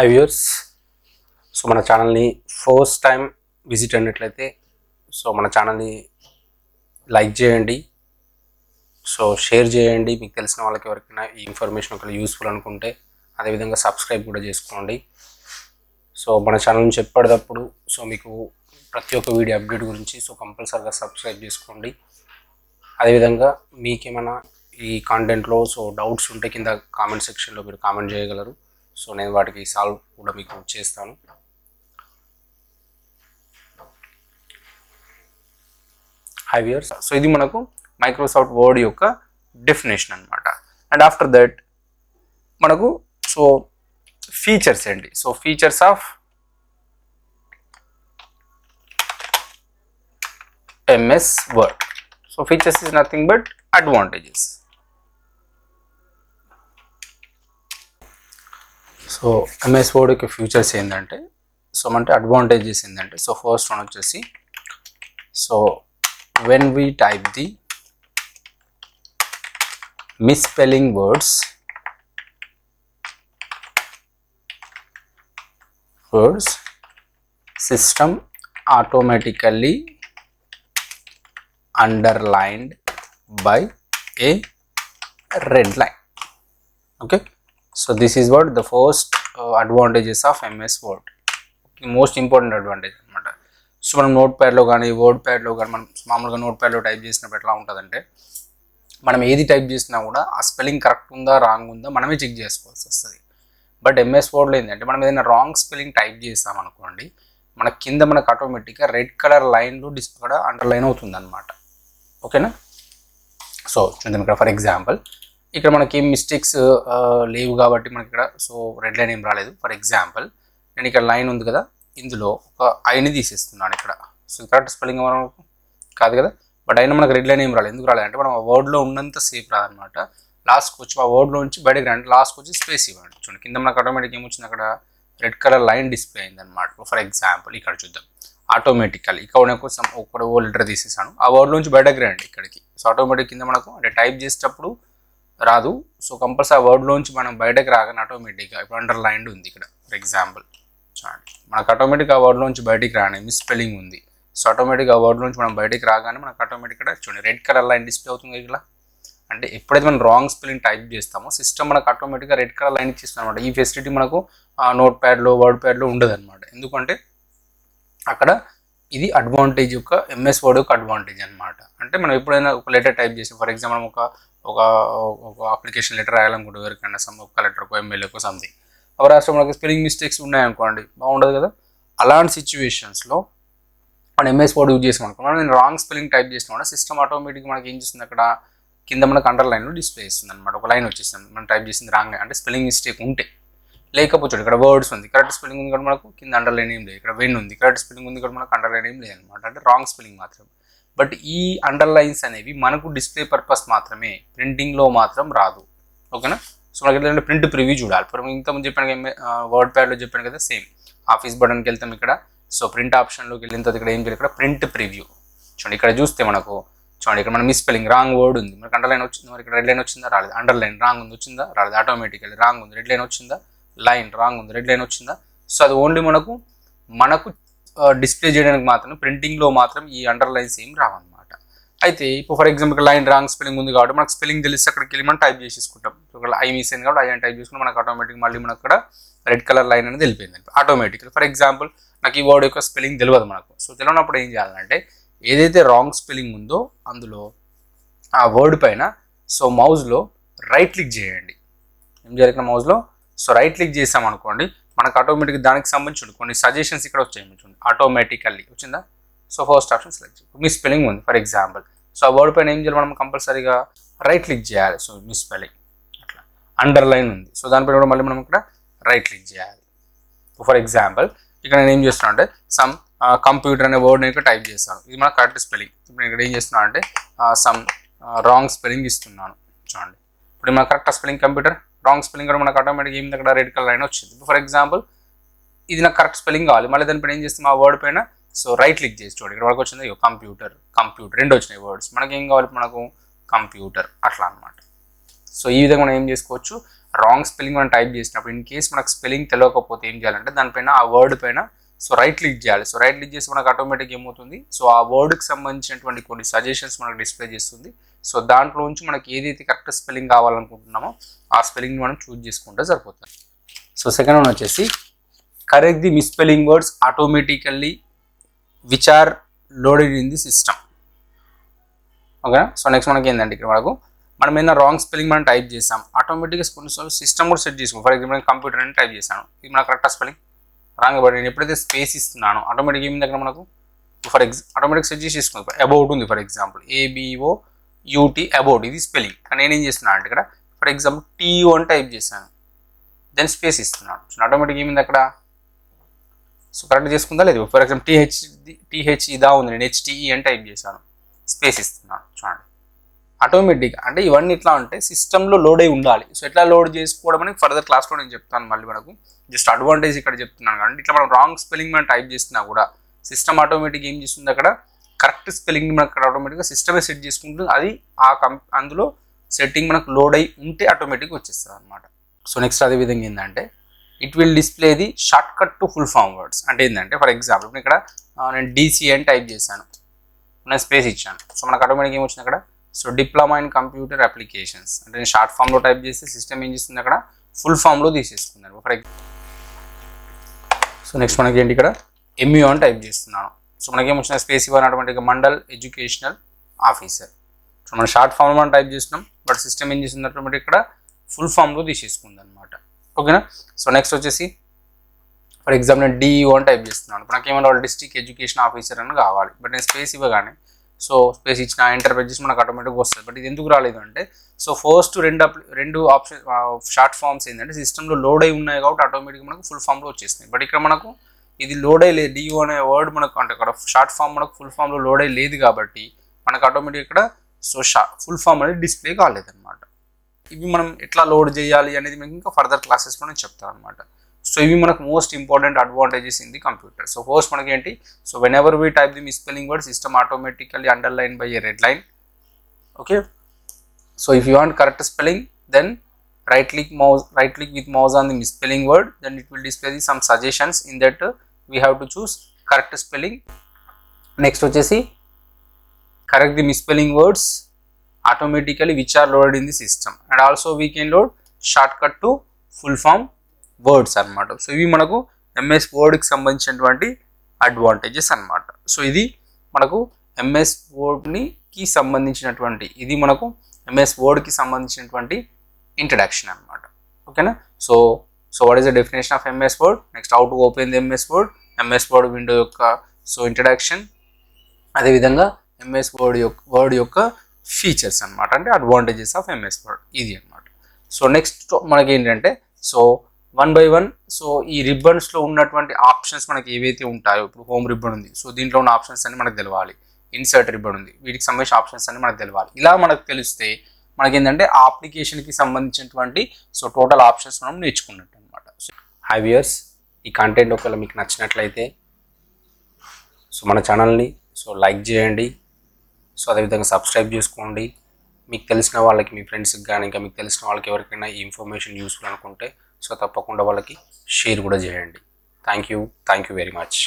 Hi viewers. So మన ఛానల్ని first time visit అయినట్లయితే సో మన ఛానల్ని లైక్ చేయండి, సో షేర్ చేయండి. మీకు తెలిసిన వాళ్ళకి ఎవరికైనా ఈ ఇన్ఫర్మేషన్ ఒకవేళ యూస్ఫుల్ అనుకుంటే అదేవిధంగా సబ్స్క్రైబ్ కూడా చేసుకోండి. సో మన ఛానల్ నుంచి ఎప్పటికప్పుడు సో మీకు ప్రతి ఒక్క వీడియో అప్డేట్ గురించి సో కంపల్సరీగా సబ్స్క్రైబ్ చేసుకోండి. అదేవిధంగా మీకేమైనా ఈ కాంటెంట్లో సో డౌట్స్ ఉంటే కింద కామెంట్ సెక్షన్లో మీరు కామెంట్ చేయగలరు. సో నేను వాటికి సాల్వ్ కూడా మీకు చేస్తాను. హై వ్యూయర్స్, సో ఇది మనకు మైక్రోసాఫ్ట్ వర్డ్ యొక్క డెఫినేషన్ అనమాట. అండ్ ఆఫ్టర్ దట్ మనకు సో ఫీచర్స్ ఏంటి, so features of MS word. So features is nothing but advantages. So MS word యొక్క ఫ్యూచర్స్ ఏంటంటే సో అంటే అడ్వాంటేజెస్ ఏంటంటే సో ఫస్ట్ వన్ వచ్చేసి so when we type the misspelling words system automatically underlined by a red line. Okay, so this is what the first advantages of MS Word, most important advantage అనమాట. So మనం note ప్యాడ్లో కానీ word ప్యాడ్లో కానీ మనం మామూలుగా note ప్యాడ్లో type చేసినప్పుడు ఎట్లా ఉంటుందంటే మనం ఏది టైప్ చేసినా కూడా ఆ స్పెల్లింగ్ కరెక్ట్ ఉందా రాంగ్ ఉందా మనమే చెక్ చేసుకోవాల్సి వస్తుంది. బట్ ఎంఎస్ వర్డ్లో ఏంటంటే మనం ఏదైనా రాంగ్ స్పెల్లింగ్ టైప్ చేస్తామనుకోండి మన కింద మనకు ఆటోమేటిక్గా రెడ్ కలర్ లైన్లో కూడా అండర్లైన్ అవుతుంది అనమాట. ఓకేనా, సో చూద్దాం ఇక్కడ ఫర్ ఎగ్జాంపుల్ ఇక్కడ మనకి ఏం మిస్టేక్స్ లేవు కాబట్టి మనకి ఇక్కడ సో రెడ్ లైన్ ఏం రాలేదు. ఫర్ ఎగ్జాంపుల్ నేను ఇక్కడ లైన్ ఉంది కదా, ఇందులో ఒక ఐని తీసేస్తున్నాను ఇక్కడ. సో కరెక్ట్ స్పెల్లింగ్ మనకు కాదు కదా, బట్ అయినా మనకు రెడ్ లైన్ ఏం రాలేదు. ఎందుకు రాలేదు అంటే మనం ఆ వర్డ్లో ఉన్నంత సేఫ్ రాదనమాట. లాస్ట్కి వచ్చి ఆ వర్డ్లో నుంచి బయటకు రండి, లాస్ట్కి వచ్చి స్పేస్ ఇవ్వండి. చూడండి కింద మనకు ఆటోమేటిక్ ఏమొచ్చింది, అక్కడ రెడ్ కలర్ లైన్ డిస్ప్లే అయింది అనమాట. ఫర్ ఎగ్జాంపుల్ ఇక్కడ చూద్దాం, ఆటోమేటికల్ ఇక్కడ కోసం ఒక ఓ లెటర్ తీసేసాను, ఆ వర్డ్ నుంచి బయటకు రండి ఇక్కడికి. సో ఆటోమేటిక్ కింద మనకు అంటే టైప్ చేసేటప్పుడు రాదు. సో కంపల్సరీ ఆ వర్డ్లోంచి మనం బయటకు రాగానే ఆటోమేటిక్గా ఇప్పుడు అండర్లైన్డ్ ఉంది ఇక్కడ. ఫర్ ఎగ్జాంపుల్ చూడండి మనకు ఆటోమేటిక్ ఆ వర్డ్లోంచి బయటికి రాని మిస్స్పెల్లింగ్ ఉంది. సో ఆటోమేటిక్ ఆ వర్డ్లోంచి మనం బయటికి రాగానే మనకు ఆటోమేటిక్గా చూడండి రెడ్ కలర్ లైన్ డిస్ప్లే అవుతుంది ఇక్కడ. అంటే ఎప్పుడైతే మనం రాంగ్ స్పెల్లింగ్ టైప్ చేస్తామో సిస్టమ్ మనకు ఆటోమేటిక్గా రెడ్ కలర్ లైన్ ఇచ్చిస్తుంది అనమాట. ఈ ఫెసిలిటీ మనకు నోట్ ప్యాడ్లో వర్డ్ ప్యాడ్లో ఉండదు అనమాట. ఎందుకంటే అక్కడ ఇది అడ్వాంటేజ్ యొక్క ఎంఎస్ వర్డ్ యొక్క అడ్వాంటేజ్ అనమాట. అంటే మనం ఎప్పుడైనా ఒక లెటర్ టైప్ చేసి ఫర్ ఎగ్జాంపుల్ ఒక అప్లికేషన్ లెటర్ రాయాలనుకుంటే ఎవరికైనా ఒక లెటర్కో ఎమ్మెల్యేకో సంథింగ్ అవి రాష్ట్రం మనకి స్పెల్లింగ్ మిస్టేక్స్ ఉన్నాయనుకోండి బాగుండదు కదా. అలాంటి సిచ్యువేషన్స్లో మనం ఎంఎస్ వర్డ్ యూజ్ చేసామనుకో మనం నేను రాంగ్ స్పెల్లింగ్ టైప్ చేసిన కూడా సిస్టమ్ ఆటోమేటిక్గా మనకి ఏం చేస్తుంది, అక్కడ కింద మనకు అండర్లైన్లో డిస్ప్లే ఇస్తుంది అనమాట. ఒక లైన్ వచ్చేస్తుంది మనం టైప్ చేసింది రాంగ్ అంటే స్పెల్లింగ్ మిస్టేక్ ఉంటే. లేకపోతే ఇక్కడ వర్డ్స్ ఉంది కరెక్ట్ స్పెల్లింగ్ ఉంది, ఇక్కడ మనకు కింద అండర్లైన్ ఏం లేదు. ఇక్కడ వెన్ ఉంది కరెక్ట్ స్పెల్లింగ్ ఉంది, ఇక్కడ మనకు అండర్లైన్ ఏం లేదు అనమాట, అంటే రాంగ్ స్పెల్లింగ్ మాత్రం. బట్ ఈ అండర్లైన్స్ అనేవి మనకు డిస్ప్లే పర్పస్ మాత్రమే, ప్రింటింగ్లో మాత్రం రాదు. ఓకేనా, సో మనకి ఏంటంటే ప్రింట్ ప్రివ్యూ చూడాలి. ఇప్పుడు ఇంతకుముందు చెప్పాను వర్డ్ ప్యాడ్లో చెప్పాను కదా, సేమ్ ఆఫీస్ బటన్కి వెళ్తాం ఇక్కడ. సో ప్రింట్ ఆప్షన్లోకి వెళ్ళిన తర్వాత ఇక్కడ ఏం చేయాలి, ఇక్కడ ప్రింట్ ప్రివ్యూ చూడండి. ఇక్కడ చూస్తే మనకు చూడండి ఇక్కడ మన మిస్స్పెల్లింగ్ రాంగ్ వర్డ్ ఉంది, మనకు అండర్లైన్ వచ్చింది, మరి ఇక్కడ రెడ్ లైన్ వచ్చిందా రాలేదు, అండర్లైన్ రాంగ్ ఉంది వచ్చిందా రాలేదు, ఆటోమేటికల్లీ రాంగ్ ఉంది రెడ్ లైన్ వచ్చిందా, లైన్ రాంగ్ ఉంది రెడ్ లైన్ వచ్చిందా. సో అది ఓన్లీ మనకు డిస్ప్లే చేయడానికి మాత్రం, ప్రింటింగ్లో మాత్రం ఈ అండర్లైన్స్ ఏం రావన్నమాట. అయితే ఇప్పుడు for example line wrong spelling ఉంది కాబట్టి మనకు స్పెల్లింగ్ తెలిసి అక్కడికి వెళ్ళి మనం టైప్ చేసేసుకుంటాం. ఒకవేళ ఐ మిస్ అయింది కాబట్టి ఐ అని టైప్ చేసుకుంటే మనకు ఆటోమేటిక్ మళ్ళీ మనకు అక్కడ రెడ్ కలర్ లైన్ అనేది వెళ్ళిపోయింది ఆటోమేటిక్గా. ఫర్ ఎగ్జాంపుల్ నాకు ఈ వర్డ్ యొక్క స్పెల్లింగ్ తెలియదు మనకు. సో తెలియనప్పుడు ఏం చేయాలంటే ఏదైతే రాంగ్ స్పెల్లింగ్ ఉందో అందులో ఆ వర్డ్ పైన సో మౌస్లో రైట్ క్లిక్ చేయండి. ఏం చేయాలి ఇక్కడ మౌస్లో సో రైట్ క్లిక్ చేసామనుకోండి మనకు ఆటోమేటిక్గా దానికి సంబంధించి కొన్ని సజెషన్స్ ఇక్కడ వచ్చాయి చూడండి, ఆటోమేటికల్లీ వచ్చిందా. సో ఫస్ట్ ఆప్షన్ సెలెక్ట్ చేయండి. మిస్ స్పెల్లింగ్ ఉంది ఫర్ ఎగ్జాంపుల్, సో ఆ వర్డ్ పైన ఏం చేయాలి మనం కంపల్సరీగా రైట్ క్లిక్ చేయాలి. సో మిస్ స్పెల్లింగ్ అట్లా అండర్లైన్ ఉంది, సో దానిపైన కూడా మళ్ళీ మనం ఇక్కడ రైట్ క్లిక్ చేయాలి. ఫర్ ఎగ్జాంపుల్ ఇక్కడ నేను ఏం చేస్తున్నాను అంటే సమ్ కంప్యూటర్ అనే వర్డ్ నేను ఇక్కడ టైప్ చేస్తాను, ఇది మన కరెక్ట్ స్పెల్లింగ్. ఇప్పుడు ఇక్కడ ఏం చేస్తున్నాను అంటే సమ్ రాంగ్ స్పెల్లింగ్ ఇస్తున్నాను చూడండి. ఇప్పుడు మన correct spelling computer, wrong spelling కూడా మనకు ఆటోమేటిక్ ఏమి అక్కడ రెడ్ కలర్ లైన్ వచ్చింది. ఫర్ ఎగ్జాంపుల్ ఇది నాకు కరెక్ట్ స్పెల్లింగ్ కావాలి, మళ్ళీ దానిపైన ఏం చేస్తాం ఆ వర్డ్ పైన సో రైట్ క్లిక్ చేసి చూడండి ఇక్కడ వరకు వచ్చింది కంప్యూటర్ రెండు వచ్చినాయి వర్డ్స్, మనకి ఏం కావాలి మనకు కంప్యూటర్ అట్లా అనమాట. సో ఈ విధంగా మనం ఏం చేసుకోవచ్చు, రాంగ్ స్పెల్లింగ్ మనం టైప్ చేసినప్పుడు ఇన్ కేస్ మనకు స్పెల్లింగ్ తెలియకపోతే ఏం చేయాలంటే దానిపైన ఆ వర్డ్ పైన సో రైట్ క్లిక్ చేయాలి. సో రైట్ క్లిక్ చేసి మనకు ఆటోమేటిక్ ఏమవుతుంది, సో ఆ వర్డ్కి సంబంధించినటువంటి కొన్ని సజెషన్స్ మనకు డిస్ప్లే చేస్తుంది. సో దాంట్లో నుంచి మనకి ఏదైతే కరెక్ట్ స్పెల్లింగ్ కావాలనుకుంటున్నామో ఆ స్పెల్లింగ్ మనం చూజ్ చేసుకుంటే సరిపోతుంది. సో సెకండ్ వన్ వచ్చేసి correct the misspelling words automatically which are loaded in the system. Okay. So next మనకి ఏంటంటే ఇక్కడ మనం ఏదైనా రాంగ్ స్పెల్లింగ్ మనం టైప్ చేసాం, ఆటోమేటిక్గా కొన్నిసార్లు సిస్టమ్ కూడా సెట్ చేసుకో. ఫర్ ఎగ్జాంపుల్ కంప్యూటర్ అని టైప్ చేశాను, ఇది మనకు కరెక్ట్ స్పెల్లింగ్ రాంగ్ బట్ నేను ఎప్పుడైతే స్పేస్ ఇస్తున్నానో ఆటోమేటిక్ ఏమి దగ్గర మనకు ఆటోమేటిక్ సెట్ చేసి తీసుకుంది. అబౌట్ ఉంది ఫర్ ఎగ్జాంపుల్ ABOUT అబౌట్, ఇది స్పెల్లింగ్. కానీ నేనేం చేస్తున్నాను అంటే ఇక్కడ ఫర్ ఎగ్జాంపుల్ TO అని టైప్ చేశాను, దెన్ స్పేస్ ఇస్తున్నాను. సో ఆటోమేటిక్ ఏమింది అక్కడ, సో కరెక్ట్ చేసుకుందా లేదు. ఫర్ ఎగ్జాంపుల్ TH ఇదా ఉంది, నేను HTE అని టైప్ చేశాను, స్పేస్ ఇస్తున్నాను. చూడండి ఆటోమేటిక్ అంటే ఇవన్నీ ఎట్లా అంటే సిస్టంలో లోడ్ అయి ఉండాలి. సో ఎట్లా లోడ్ చేసుకోవడం అని ఫర్దర్ క్లాస్లో నేను చెప్తాను. మళ్ళీ మనకు జస్ట్ అడ్వాంటేజ్ ఇక్కడ చెప్తున్నాను. కాబట్టి ఇట్లా మనం రాంగ్ స్పెల్లింగ్ మనం టైప్ చేసినా కూడా సిస్టమ్ ఆటోమేటిక్ ఏం చేస్తుంది, అక్కడ కరెక్ట్ స్పెల్లింగ్ మనకు అక్కడ ఆటోమేటిక్గా సిస్టమే సెట్ చేసుకుంటుంది. అది అందులో సెట్టింగ్ మనకు లోడ్ అయి ఉంటే ఆటోమేటిక్గా వచ్చేస్తుంది అనమాట. సో నెక్స్ట్ అదే విధంగా ఏంటంటే it will display the short cut to full form words. అంటే ఏంటంటే ఫర్ ఎగ్జాంపుల్ ఇక్కడ నేను DC అని టైప్ చేశాను, నేను స్పేస్ ఇచ్చాను. సో మనకు ఆటోమేటిక్ ఏమొచ్చింది అక్కడ, so diploma in computer applications అంటే నేను షార్ట్ ఫామ్లో టైప్ చేస్తే సిస్టమ్ ఏం చేస్తుంది అక్కడ ఫుల్ ఫామ్లో తీసేసుకున్నాను. ఫర్ ఎగ్జాంపుల్ సో నెక్స్ట్ మనకి ఏంటి ఇక్కడ MU అని టైప్ చేస్తున్నాను. సో మనకేమొచ్చిన స్పేస్ ఇవ్వని ఆటోమేటిక్గా మండల్ ఎడ్యుకేషనల్ ఆఫీసర్. సో మనం షార్ట్ ఫామ్లో మనం టైప్ చేసినాం, బట్ సిస్టమ్ ఏం చేస్తుంది ఆటోమేటిక్ ఇక్కడ ఫుల్ ఫామ్లో తీసేసుకుంది అనమాట. ఓకేనా. సో నెక్స్ట్ వచ్చేసి ఫర్ ఎగ్జాంపుల్ నేను DEO అని టైప్ చేస్తున్నాను, ఇప్పుడు నాకేమన్నా డిస్ట్రిక్ట్ ఎడ్యుకేషన్ ఆఫీసర్ అని కావాలి, బట్ నేను స్పేస్ ఇవ్వగానే సో స్పేస్ ఇచ్చిన ఎంటర్ ప్రెస్ చేసి మనకు ఆటోమేటిక్గా వస్తుంది. బట్ ఇది ఎందుకు రాలేదు అంటే సో ఫస్ట్ రెండు ఆప్షన్ షార్ట్ ఫామ్స్ ఏంటంటే సిస్టంలో లోడ్ అయి ఉన్నాయి కాబట్టి ఆటోమేటిక్గా మనకు ఫుల్ ఫామ్లో వచ్చేస్తున్నాయి. బట్ ఇక్కడ మనకు ఇది లోడ్ అయ్యి లేదు, DO అనే వర్డ్ మనకు అంటే అక్కడ షార్ట్ ఫామ్ మనకు ఫుల్ ఫామ్లో లోడ్ అయ్యి లేదు కాబట్టి మనకు ఆటోమేటిక్ ఇక్కడ సో ఫుల్ ఫామ్ అనేది డిస్ప్లే కాలేదన్నమాట. ఇవి మనం ఎట్లా లోడ్ చేయాలి అనేది మీకు ఇంకా ఫర్దర్ క్లాసెస్లో నేను చెప్తాను అనమాట. సో ఇవి మనకు most important advantages in the computer. So first మనకి ఏంటి, so whenever we type the misspelling word system automatically underline by a red line. Okay. So if you want correct spelling then right click with mouse on the misspelling word, then it will display some suggestions. In that we have to choose correct spelling. Next వచ్చేసి correct the misspelling words automatically which are loaded in the system, and also we can load shortcut to full form words అన్నమాట. So ఇవి మనకు MS Word కి సంబంధించినటువంటి advantages అన్నమాట. So ఇది మనకు MS Word కి సంబంధించినటువంటి ఇది మనకు MS Word కి సంబంధించినటువంటి ఇంట్రడక్షన్ అన్నమాట. ఓకేనా. So what is the definition of MS Word, next how to open the MS Word window యొక్క సో ఇంట్రడక్షన్, అదేవిధంగా MS Word యొక్క ఫీచర్స్ అన్నమాట, అంటే అడ్వాంటేజెస్ ఆఫ్ MS Word ఇది అన్నమాట. సో నెక్స్ట్ మనకి ఏంటంటే సో 1 by 1 సో ఈ రిబ్బన్స్లో ఉన్నటువంటి ఆప్షన్స్ మనకి ఏవైతే ఉంటాయో, ఇప్పుడు హోమ్ రిబ్బన్ ఉంది, సో దీంట్లో ఉన్న ఆప్షన్స్ అన్ని మనకు తెలవాలి. ఇన్సర్ట్ రిబ్బన్ ఉంది, వీటికి సంబంధించిన ఆప్షన్స్ అన్ని మనకు తెలవాలి. ఇలా మనకు తెలిస్తే మనకి ఏంటంటే ఆ అప్లికేషన్కి సంబంధించినటువంటి సో టోటల్ ఆప్షన్స్ మనం నేర్చుకున్నట్టు అనమాట. సో హై వ్యూయర్స్, ఈ కంటెంట్ ఒకవేళ మీకు నచ్చినట్లయితే సో మన ఛానల్ని సో లైక్ చేయండి, సో అదేవిధంగా సబ్స్క్రైబ్ చేసుకోండి. మీకు తెలిసిన వాళ్ళకి, మీ ఫ్రెండ్స్కి కానీ ఇంకా మీకు తెలిసిన వాళ్ళకి ఎవరికైనా ఈ ఇన్ఫర్మేషన్ యూస్ఫుల్ అనుకుంటే సో తప్పకుండా వాళ్ళకి షేర్ కూడా చేయండి. Thank you very much.